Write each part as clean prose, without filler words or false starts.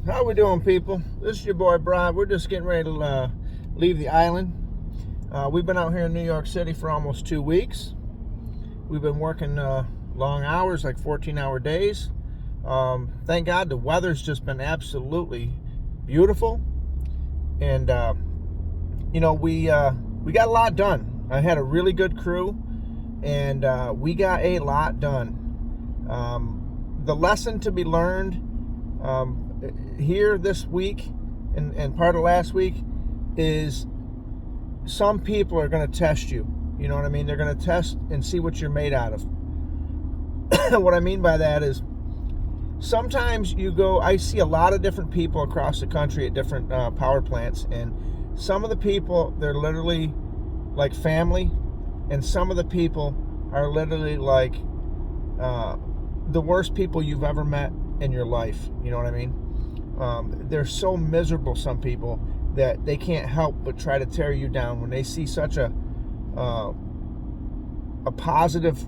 How we doing, people? This is your boy Brian. We're just getting ready to leave the island. We've been out here in New York City for almost 2 weeks. We've been working long hours, like 14-hour days. Thank God the weather's just been absolutely beautiful, and we got a lot done. I had a really good crew, and we got a lot done. The lesson to be learned here this week and part of last week is some people are going to test you. You know what I mean? They're going to test and see what you're made out of. What I mean by that is sometimes I see a lot of different people across the country at different power plants, and some of the people, they're literally like family, and some of the people are literally like the worst people you've ever met in your life. You know what I mean? They're so miserable, some people, that they can't help but try to tear you down when they see such a positive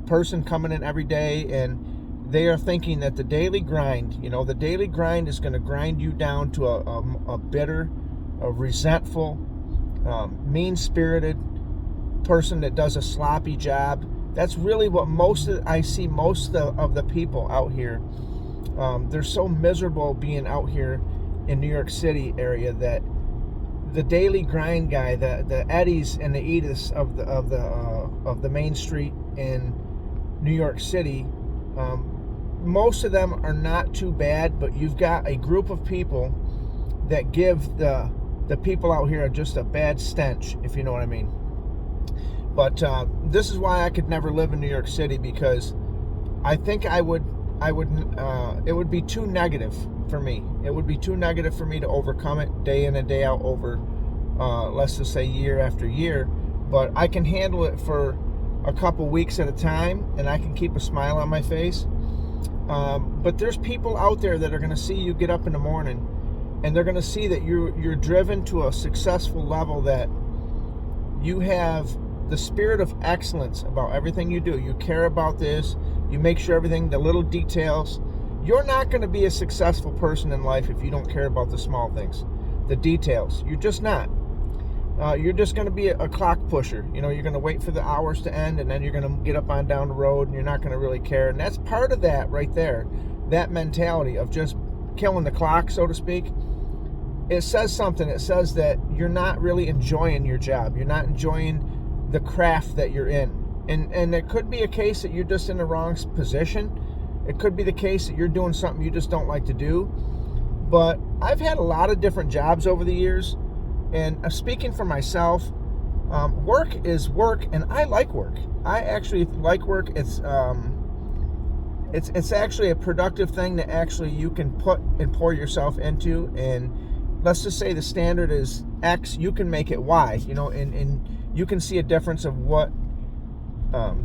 person coming in every day, and they are thinking that the daily grind is going to grind you down to a bitter, a resentful, mean-spirited person that does a sloppy job. That's really what I see most of the people out here. They're so miserable being out here in New York City area that the daily grind guy, the Eddies and the Ediths of the main street in New York City, most of them are not too bad, but you've got a group of people that give the people out here just a bad stench, if you know what I mean. But this is why I could never live in New York City, because I think it would be too negative for me. It would be too negative for me to overcome it day in and day out over, let's just say, year after year. But I can handle it for a couple weeks at a time, and I can keep a smile on my face. But there's people out there that are going to see you get up in the morning, and they're going to see that you're driven to a successful level, that you have the spirit of excellence about everything you do. You care about this. You make sure everything, the little details. You're not going to be a successful person in life if you don't care about the small things, the details. You're just not. You're just going to be a clock pusher. You're going to wait for the hours to end, and then you're going to get up on down the road, and you're not going to really care. And that's part of that right there, that mentality of just killing the clock, so to speak. It says something. It says that you're not really enjoying your job. You're not enjoying the craft that you're in. And it could be a case that you're just in the wrong position. It could be the case that you're doing something you just don't like to do. But I've had a lot of different jobs over the years, and speaking for myself, work is work, and I like work. I actually like work. It's actually a productive thing that actually you can put and pour yourself into. And let's just say the standard is X, you can make it Y. And you can see a difference of what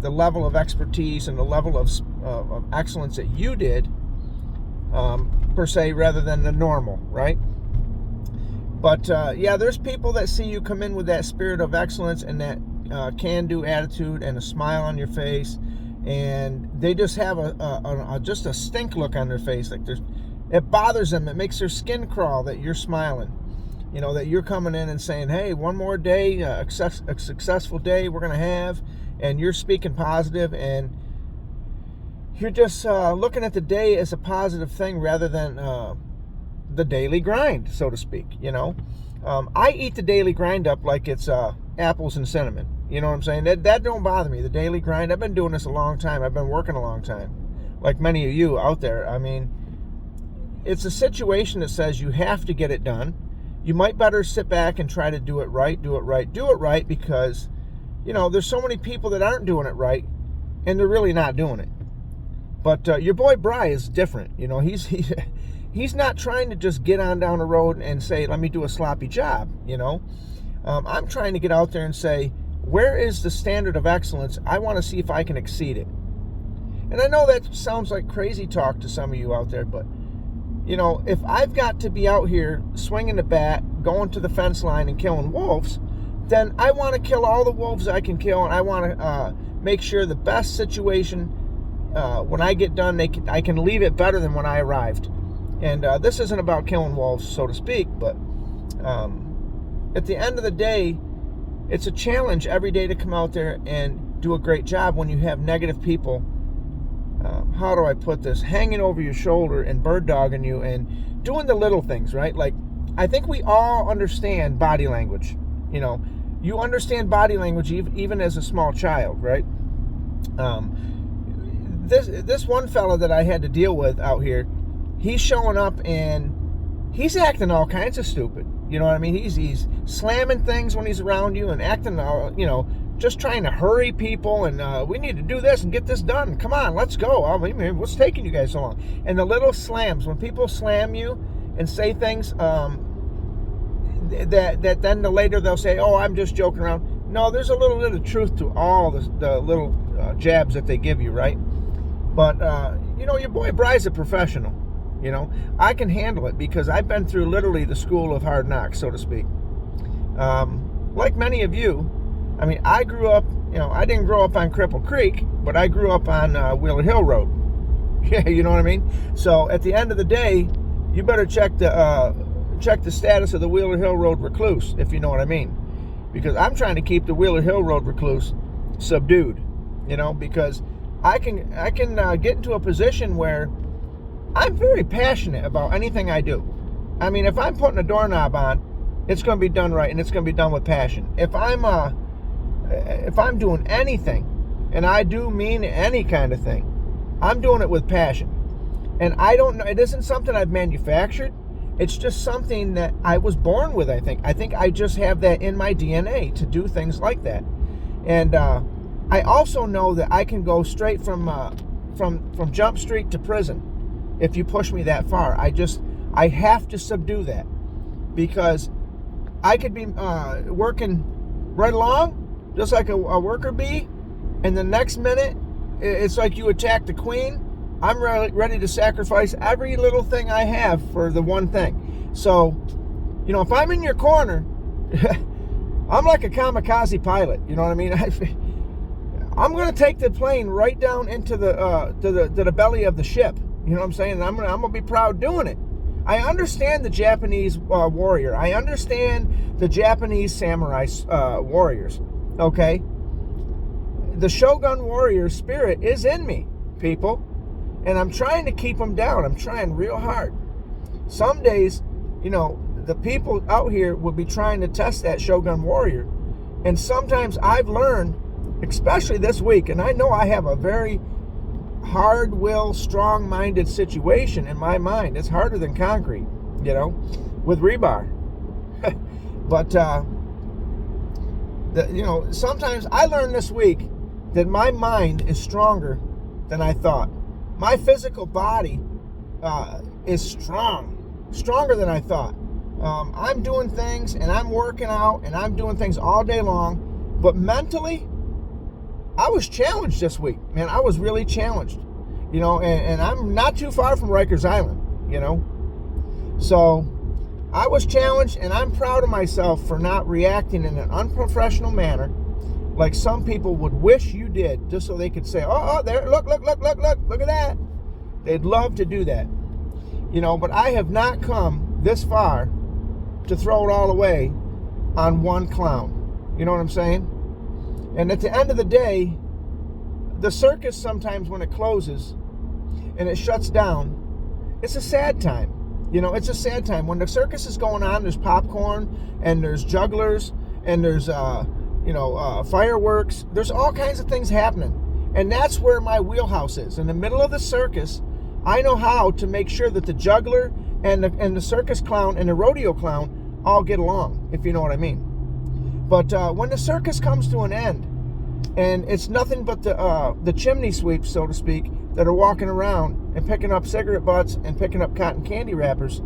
the level of expertise and the level of excellence that you did, per se, rather than the normal, right? But there's people that see you come in with that spirit of excellence and that can-do attitude and a smile on your face, and they just have just a stink look on their face. Like it bothers them. It makes their skin crawl that you're smiling. That you're coming in and saying, hey, one more day, a successful day we're going to have, and you're speaking positive, and you're just looking at the day as a positive thing rather than the daily grind, so to speak. I eat the daily grind up like it's apples and cinnamon. You know what I'm saying? That don't bother me. The daily grind, I've been doing this a long time. I've been working a long time, like many of you out there. I mean, it's a situation that says you have to get it done. You might better sit back and try to do it right, because, there's so many people that aren't doing it right, and they're really not doing it. But your boy Bry is different. He's not trying to just get on down the road and say, let me do a sloppy job. I'm trying to get out there and say, where is the standard of excellence? I want to see if I can exceed it. And I know that sounds like crazy talk to some of you out there, but if I've got to be out here swinging the bat, going to the fence line and killing wolves, then I want to kill all the wolves I can kill, and I want to make sure the best situation, when I get done, I can leave it better than when I arrived. And this isn't about killing wolves, so to speak, but at the end of the day, it's a challenge every day to come out there and do a great job when you have negative people, how do I put this, hanging over your shoulder and bird dogging you and doing the little things, right? Like, I think we all understand body language. You understand body language even as a small child, right? This one fella that I had to deal with out here, he's showing up and he's acting all kinds of stupid. You know what I mean? He's slamming things when he's around you and acting, just trying to hurry people, and we need to do this and get this done. Come on, let's go. I mean, what's taking you guys so long? And the little slams, when people slam you and say things that then later they'll say, oh, I'm just joking around. No, there's a little bit of truth to all the little jabs that they give you, right? But, your boy Bry's a professional. I can handle it because I've been through literally the school of hard knocks, so to speak. Like many of you, I mean, I grew up, I didn't grow up on Cripple Creek, but I grew up on Wheeler Hill Road. Yeah, you know what I mean? So at the end of the day, you better check the status of the Wheeler Hill Road recluse, if you know what I mean. Because I'm trying to keep the Wheeler Hill Road recluse subdued, because I can get into a position where I'm very passionate about anything I do. I mean, if I'm putting a doorknob on, it's going to be done right, and it's going to be done with passion. If I'm doing anything, and I do mean any kind of thing, I'm doing it with passion. And I don't know, it isn't something I've manufactured. It's just something that I was born with, I think. I think I just have that in my DNA to do things like that. And I also know that I can go straight from Jump Street to prison if you push me that far. I have to subdue that, because I could be working right along just like a worker bee, and the next minute it's like you attack the queen. I'm ready to sacrifice every little thing I have for the one thing. So, if I'm in your corner, I'm like a kamikaze pilot. You know what I mean? I'm going to take the plane right down into the belly of the ship. You know what I'm saying? And I'm gonna be proud doing it. I understand the Japanese warrior. I understand the Japanese samurai warriors. Okay? The Shogun warrior spirit is in me, people. And I'm trying to keep them down. I'm trying real hard. Some days, the people out here will be trying to test that Shogun warrior. And sometimes I've learned, especially this week, and I know I have a very hard-willed, strong-minded situation in my mind. It's harder than concrete, with rebar. But, sometimes I learned this week that my mind is stronger than I thought. My physical body is stronger than I thought. I'm doing things, and I'm working out, and I'm doing things all day long, but mentally, I was challenged this week, man. I was really challenged, and I'm not too far from Rikers Island, So I was challenged, and I'm proud of myself for not reacting in an unprofessional manner like some people would wish you did, just so they could say, oh, there, look at that. They'd love to do that, but I have not come this far to throw it all away on one clown. You know what I'm saying? And at the end of the day, the circus sometimes when it closes and it shuts down, it's a sad time. It's a sad time. When the circus is going on, there's popcorn and there's jugglers and there's, fireworks. There's all kinds of things happening. And that's where my wheelhouse is. In the middle of the circus, I know how to make sure that the juggler and the circus clown and the rodeo clown all get along, if you know what I mean. But when the circus comes to an end, and it's nothing but the chimney sweeps, so to speak, that are walking around and picking up cigarette butts and picking up cotton candy wrappers,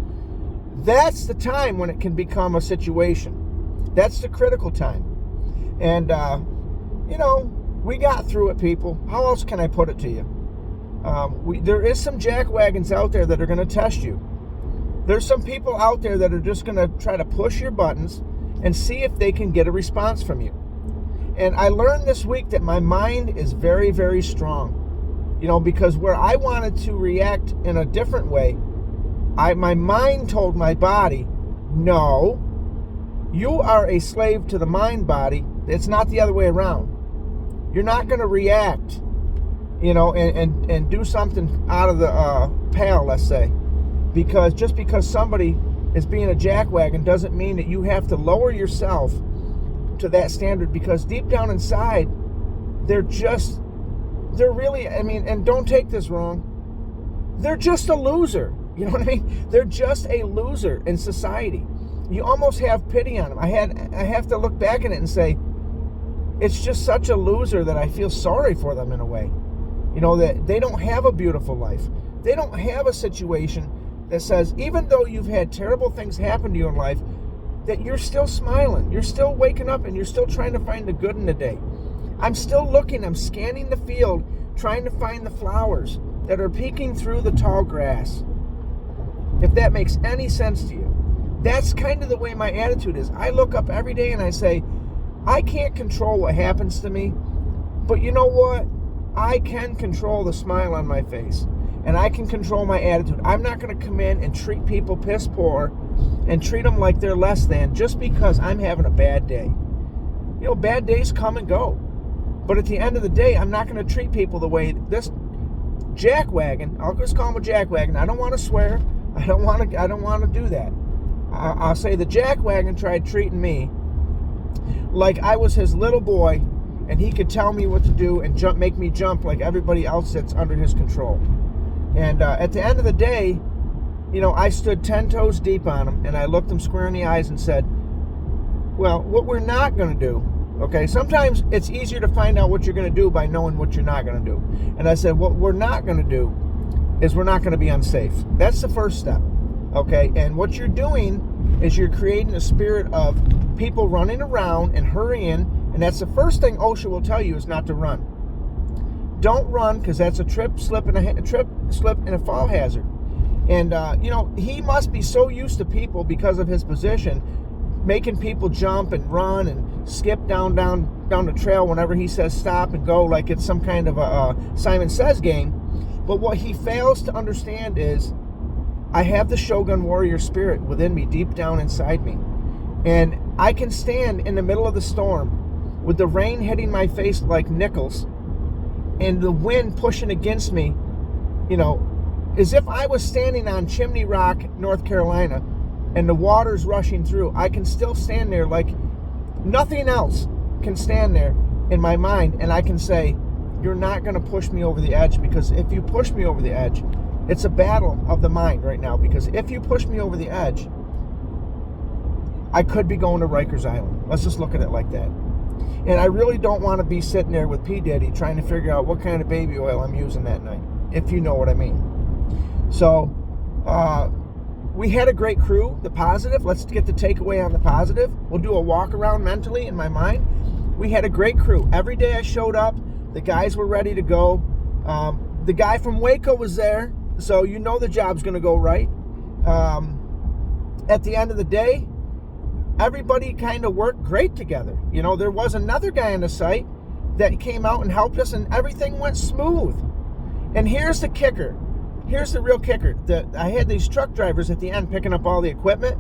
that's the time when it can become a situation. That's the critical time. And, we got through it, people. How else can I put it to you? There is some jackwagons out there that are going to test you. There's some people out there that are just going to try to push your buttons and see if they can get a response from you. And I learned this week that my mind is very, very strong. Because where I wanted to react in a different way, My mind told my body, no, you are a slave to the mind body. It's not the other way around. You're not going to react, and do something out of the pale, let's say. Because just because somebody is being a jackwagon doesn't mean that you have to lower yourself to that standard, because deep down inside, they're really, and don't take this wrong, they're just a loser. You know what I mean? They're just a loser in society. You almost have pity on them. I have to look back at it and say, it's just such a loser that I feel sorry for them in a way. That they don't have a beautiful life. They don't have a situation that says, even though you've had terrible things happen to you in life, that you're still smiling. You're still waking up and you're still trying to find the good in the day. I'm still looking. I'm scanning the field, trying to find the flowers that are peeking through the tall grass. If that makes any sense to you. That's kind of the way my attitude is. I look up every day and I say, I can't control what happens to me, but you know what? I can control the smile on my face, and I can control my attitude. I'm not going to come in and treat people piss poor and treat them like they're less than just because I'm having a bad day. Bad days come and go, but at the end of the day, I'm not going to treat people the way this jackwagon, I'll just call him a jackwagon. I don't want to swear. I don't want to do that. I'll say the jackwagon tried treating me like I was his little boy, and he could tell me what to do and make me jump like everybody else that's under his control. And at the end of the day, I stood 10 toes deep on him, and I looked him square in the eyes and said, well, what we're not going to do, okay, sometimes it's easier to find out what you're going to do by knowing what you're not going to do. And I said, what we're not going to do is we're not going to be unsafe. That's the first step, okay? And what you're doing is you're creating a spirit of people running around and hurrying, and that's the first thing OSHA will tell you is not to run. Don't run, because that's a trip, slip, and a fall hazard. And he must be so used to people because of his position, making people jump and run and skip down the trail whenever he says stop and go, like it's some kind of a Simon Says game. But what he fails to understand is I have the Shogun warrior spirit within me, deep down inside me. And I can stand in the middle of the storm with the rain hitting my face like nickels and the wind pushing against me, as if I was standing on Chimney Rock, North Carolina, and the water's rushing through. I can still stand there like nothing else can stand there in my mind, and I can say, you're not going to push me over the edge, because if you push me over the edge, it's a battle of the mind right now, because if you push me over the edge, I could be going to Rikers Island. Let's just look at it like that. And I really don't want to be sitting there with P. Diddy trying to figure out what kind of baby oil I'm using that night, if you know what I mean. So, we had a great crew, the positive. Let's get the takeaway on the positive. We'll do a walk around mentally in my mind. We had a great crew. Every day I showed up, the guys were ready to go. The guy from Waco was there, so the job's going to go right. At the end of the day, everybody kind of worked great together. There was another guy on the site that came out and helped us, and everything went smooth. And here's the kicker. Here's the real kicker. I had these truck drivers at the end picking up all the equipment.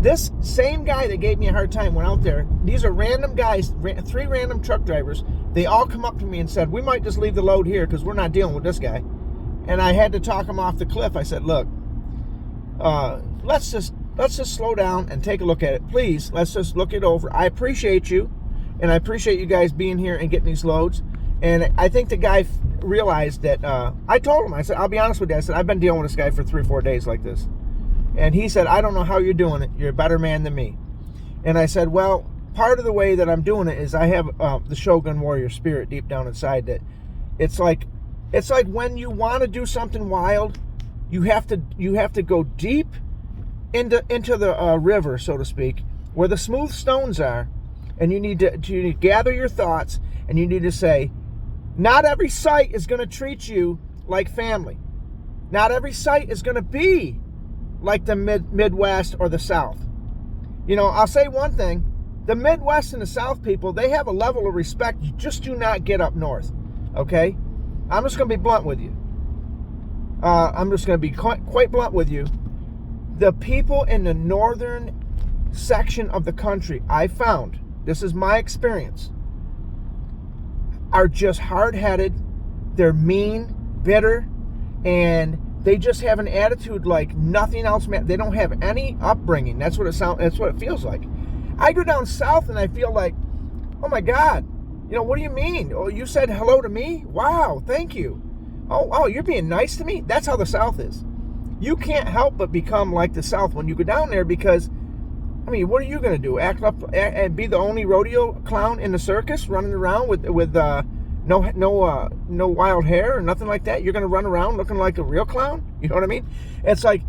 This same guy that gave me a hard time went out there. These are random guys, 3 random truck drivers. They all come up to me and said, we might just leave the load here because we're not dealing with this guy. And I had to talk him off the cliff. I said, look, let's just slow down and take a look at it. Please, let's just look it over. I appreciate you, and I appreciate you guys being here and getting these loads. And I think the guy realized that, I told him, I said, I'll be honest with you. I said, I've been dealing with this guy for 3 or 4 days like this. And he said, I don't know how you're doing it. You're a better man than me. And I said, well, part of the way that I'm doing it is I have the Shogun warrior spirit deep down inside, that it's like when you want to do something wild, you have to go deep into the river, so to speak, where the smooth stones are, and you need to gather your thoughts, and you need to say, not every site is going to treat you like family. Not every site is going to be like the Midwest or the South. I'll say one thing. The Midwest and the South people, they have a level of respect you just do not get up north. Okay? I'm just going to be blunt with you. I'm just going to be quite blunt with you. The people in the northern section of the country, I found, this is my experience, are just hard-headed. They're mean, bitter, and they just have an attitude like nothing else. They don't have any upbringing. That's what it feels like. I go down south and I feel like, oh my God, what do you mean? Oh, you said hello to me? Wow, thank you. Oh, you're being nice to me? That's how the South is. You can't help but become like the South when you go down there because, what are you going to do? Act up and be the only rodeo clown in the circus running around with no wild hair or nothing like that? You're going to run around looking like a real clown? You know what I mean? It's like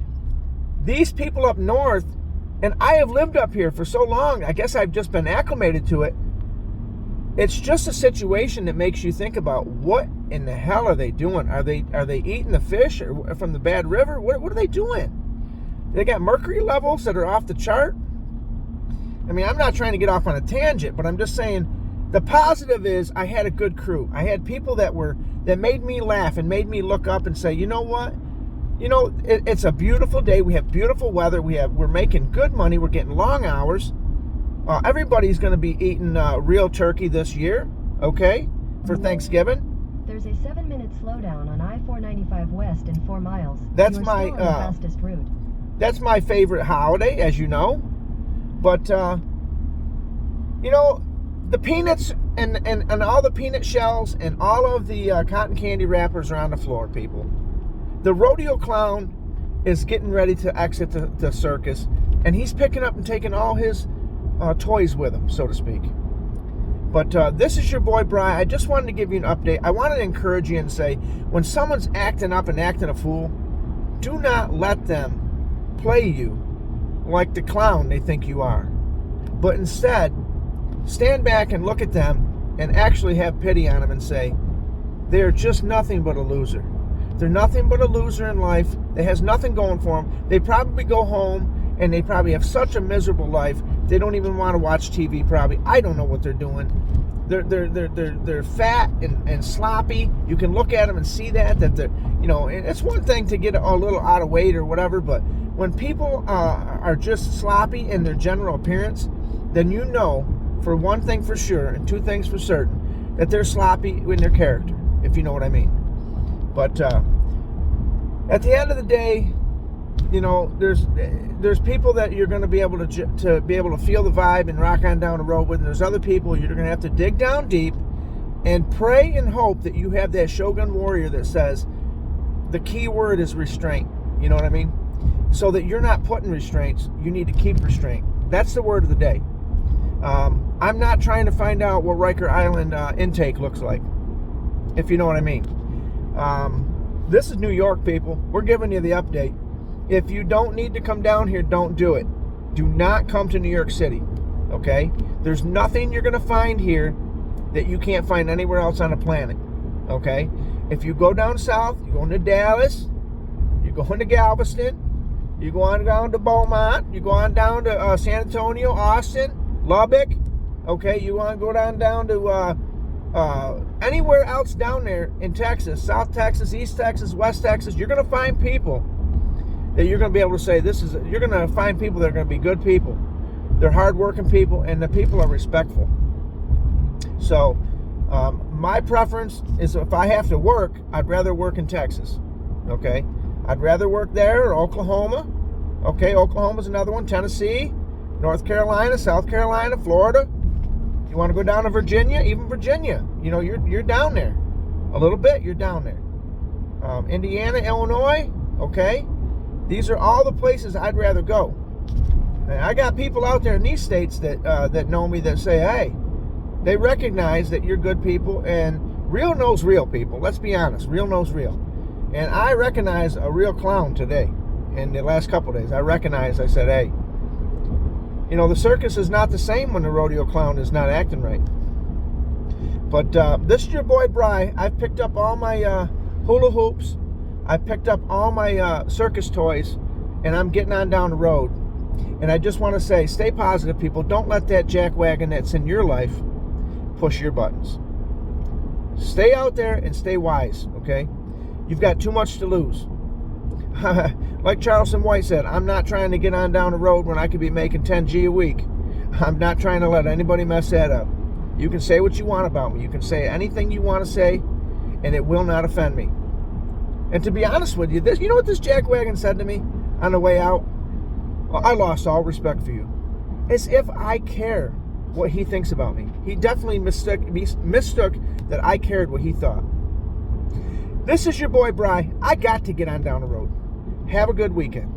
these people up north, and I have lived up here for so long, I guess I've just been acclimated to it. It's just a situation that makes you think about what in the hell are they doing? Are they eating the fish from the bad river? What are they doing? They got mercury levels that are off the chart. I'm not trying to get off on a tangent, but I'm just saying the positive is I had a good crew. I had people that made me laugh and made me look up and say, you know what? It's a beautiful day. We have beautiful weather. We're making good money. We're getting long hours. Everybody's going to be eating real turkey this year, okay, for Thanksgiving. There's a 7-minute slowdown on I-495 West in 4 miles. That's my fastest route. That's my favorite holiday, as you know. But the peanuts and all the peanut shells and all of the cotton candy wrappers are on the floor, people. The Rodeo Clown is getting ready to exit the circus, and he's picking up and taking all his toys with him, so to speak. But this is your boy Bri. I just wanted to give you an update. I wanted to encourage you and say, when someone's acting up and acting a fool, do not let them play you like the clown they think you are. But instead, stand back and look at them and actually have pity on them and say, they're just nothing but a loser. They're nothing but a loser in life. They has nothing going for them. They probably go home and they probably have such a miserable life. They don't even want to watch TV probably. I don't know what they're doing. They're fat and sloppy. You can look at them and see that they're, and it's one thing to get a little out of weight or whatever, but when people are just sloppy in their general appearance, then you know for one thing for sure and two things for certain that they're sloppy in their character, if you know what I mean. But at the end of the day, there's people that you're going to be able to be able to feel the vibe and rock on down the road with, and there's other people you're going to have to dig down deep and pray and hope that you have that Shogun warrior that says the key word is restraint. You know what I mean? So that you're not putting restraints, you need to keep restraint. That's the word of the day. I'm not trying to find out what Riker Island intake looks like, if you know what I mean. This is New York, people. We're giving you the update. If you don't need to come down here, don't do it. Do not come to New York City, okay? There's nothing you're going to find here that you can't find anywhere else on the planet, okay? If you go down south, you go into Dallas, you go into Galveston, you go on down to Beaumont, you go on down to San Antonio, Austin, Lubbock, okay? You want to go down to anywhere else down there in Texas, South Texas, East Texas, West Texas, you're going to find people that you're going to be able to say, you're going to find people that are going to be good people. They're hardworking people, and the people are respectful. So, my preference is if I have to work, I'd rather work in Texas, okay? I'd rather work there or Oklahoma. Okay, Oklahoma's another one. Tennessee, North Carolina, South Carolina, Florida. You want to go down to Virginia? Even Virginia. You're down there. A little bit, you're down there. Indiana, Illinois, okay? These are all the places I'd rather go. And I got people out there in these states that know me that say, hey, they recognize that you're good people, and real knows real, people. Let's be honest. Real knows real. And I recognize a real clown today. In the last couple of days, I said, hey, the circus is not the same when the Rodeo Clown is not acting right. But this is your boy Bri. I've picked up all my hula hoops. I picked up all my circus toys, and I'm getting on down the road. And I just want to say, stay positive, people. Don't let that jackwagon that's in your life push your buttons. Stay out there and stay wise, okay? You've got too much to lose. Like Charleston White said, I'm not trying to get on down the road when I could be making 10G a week. I'm not trying to let anybody mess that up. You can say what you want about me. You can say anything you want to say, and it will not offend me. And to be honest with you, you know what this jackwagon said to me on the way out? Well, I lost all respect for you. As if I care what he thinks about me. He definitely mistook that I cared what he thought. This is your boy, Bri. I got to get on down the road. Have a good weekend.